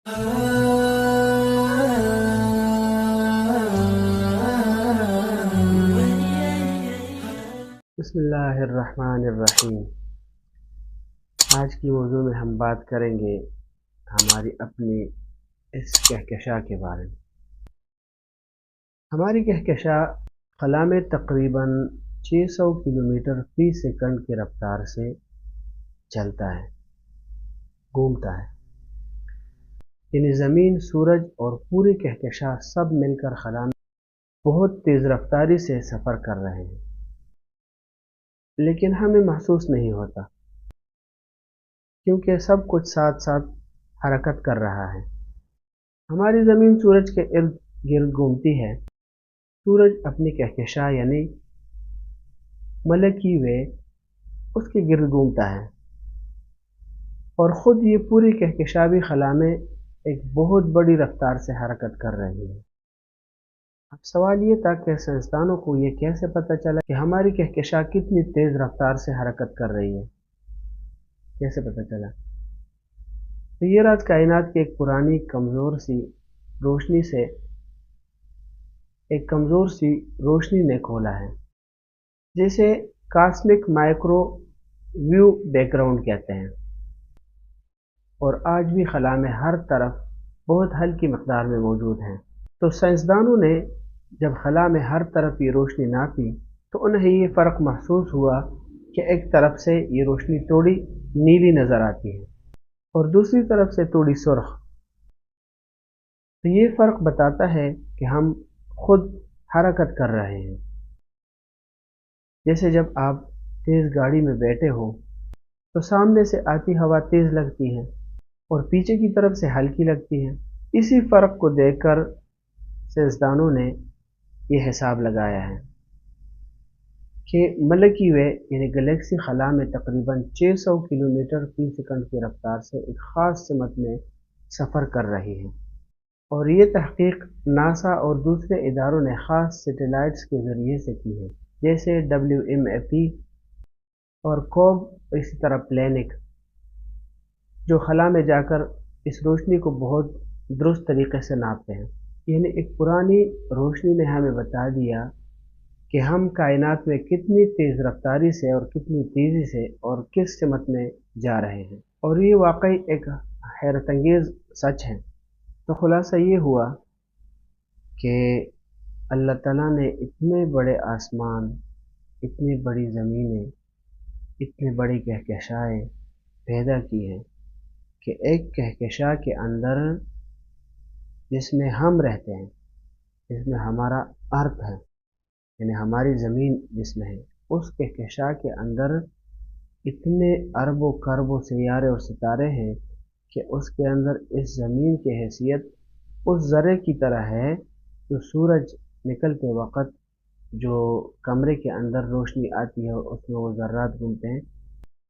بسم اللہ الرحمن الرحیم۔ آج کی موضوع میں ہم بات کریں گے ہماری اپنی اس کہکشاں کے بارے میں۔ ہماری کہکشاں خلا میں تقریباً 600 کلومیٹر فی سیکنڈ کی رفتار سے چلتا ہے، گھومتا ہے۔ یعنی زمین، سورج اور پوری کہکشاں سب مل کر خلا میں بہت تیز رفتاری سے سفر کر رہے ہیں، لیکن ہمیں محسوس نہیں ہوتا کیونکہ سب کچھ ساتھ ساتھ حرکت کر رہا ہے۔ ہماری زمین سورج کے ارد گرد گھومتی ہے۔ سورج اپنی کہکشاں یعنی ملکی وے اس کے گرد گھومتا ہے، اور خود یہ پوری کہکشاں بھی خلا میں ایک بہت بڑی رفتار سے حرکت کر رہی ہے۔ اب سوال یہ تھا کہ سائنسدانوں کو یہ کیسے پتہ چلا کہ ہماری کہکشاں کتنی تیز رفتار سے حرکت کر رہی ہے؟ کیسے پتہ چلا؟ تو یہ راز کائنات کی ایک پرانی کمزور سی روشنی نے کھولا ہے، جسے cosmic microwave background کہتے ہیں، اور آج بھی خلا میں ہر طرف بہت ہلکی مقدار میں موجود ہیں۔ تو سائنسدانوں نے جب خلا میں ہر طرف یہ روشنی ناپی تو انہیں یہ فرق محسوس ہوا کہ ایک طرف سے یہ روشنی تھوڑی نیلی نظر آتی ہے اور دوسری طرف سے تھوڑی سرخ۔ تو یہ فرق بتاتا ہے کہ ہم خود حرکت کر رہے ہیں۔ جیسے جب آپ تیز گاڑی میں بیٹھے ہو تو سامنے سے آتی ہوا تیز لگتی ہے اور پیچھے کی طرف سے ہلکی لگتی ہے۔ اسی فرق کو دیکھ کر سائنسدانوں نے یہ حساب لگایا ہے کہ ملکی وے یعنی گلیکسی خلا میں تقریباً 600 کلومیٹر فی سیکنڈ کی رفتار سے ایک خاص سمت میں سفر کر رہی ہے، اور یہ تحقیق ناسا اور دوسرے اداروں نے خاص سیٹلائٹس کے ذریعے سے کی ہے، جیسے WMAP اور کوب، اسی طرح پلینک، جو خلا میں جا کر اس روشنی کو بہت درست طریقے سے ناپتے ہیں۔ یعنی ایک پرانی روشنی نے ہمیں بتا دیا کہ ہم کائنات میں کتنی تیز رفتاری سے اور کتنی تیزی سے اور کس سمت میں جا رہے ہیں، اور یہ واقعی ایک حیرت انگیز سچ ہے۔ تو خلاصہ یہ ہوا کہ اللہ تعالیٰ نے اتنے بڑے آسمان، اتنی بڑی زمینیں، اتنی بڑی کہکشائیں پیدا کی ہیں کہ ایک کہکشاں کے اندر جس میں ہم رہتے ہیں، جس میں ہمارا ارتھ ہے یعنی ہماری زمین جس میں ہے، اس کہکشاں کے اندر اتنے اربوں خربوں سیارے اور ستارے ہیں کہ اس کے اندر اس زمین کی حیثیت اس ذرے کی طرح ہے جو سورج نکلتے وقت جو کمرے کے اندر روشنی آتی ہے اور اس میں وہ ذرات گھومتے ہیں۔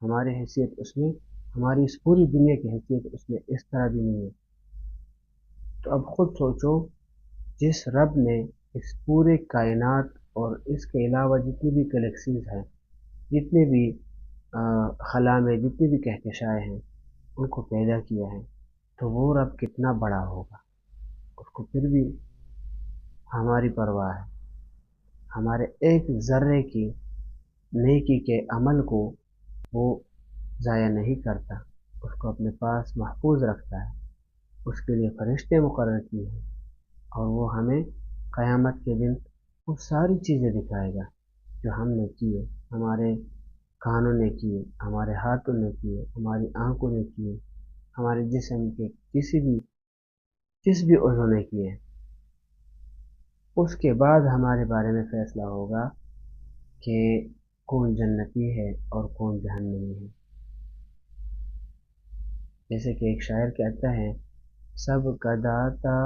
ہماری حیثیت اس میں، ہماری اس پوری دنیا کی حیثیت اس میں اس طرح بھی نہیں ہے۔ تو اب خود سوچو، جس رب نے اس پورے کائنات اور اس کے علاوہ جتنی بھی گلیکسیز ہیں، جتنے بھی خلا میں جتنی بھی کہکشائیں ہیں، ان کو پیدا کیا ہے، تو وہ رب کتنا بڑا ہوگا۔ اس کو پھر بھی ہماری پرواہ ہے، ہمارے ایک ذرے کی نیکی کے عمل کو وہ ضائع نہیں کرتا، اس کو اپنے پاس محفوظ رکھتا ہے، اس کے لیے فرشتے مقرر کیے ہیں، اور وہ ہمیں قیامت کے دن وہ ساری چیزیں دکھائے گا جو ہم نے کیے، ہمارے کانوں نے کیے، ہمارے ہاتھوں نے کیے، ہماری آنکھوں نے کیے، ہمارے جسم کے جس بھی عضو نے کیے۔ اس کے بعد ہمارے بارے میں فیصلہ ہوگا کہ کون جنتی ہے اور کون جہنمی ہے۔ جیسے کہ ایک شاعر کہتا ہے، سب کا داتا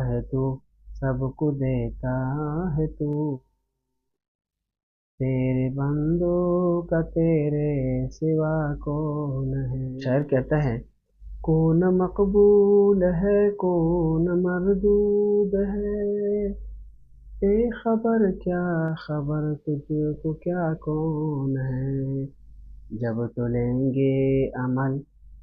ہے تو، سب کو دیتا ہے تو، تیرے بندوں کا تیرے سوا کون ہے۔ شاعر کہتا ہے، کون مقبول ہے کون مردود ہے، اے خبر کیا خبر تجھ کو کیا کون ہے، جب تو لیں گے عمل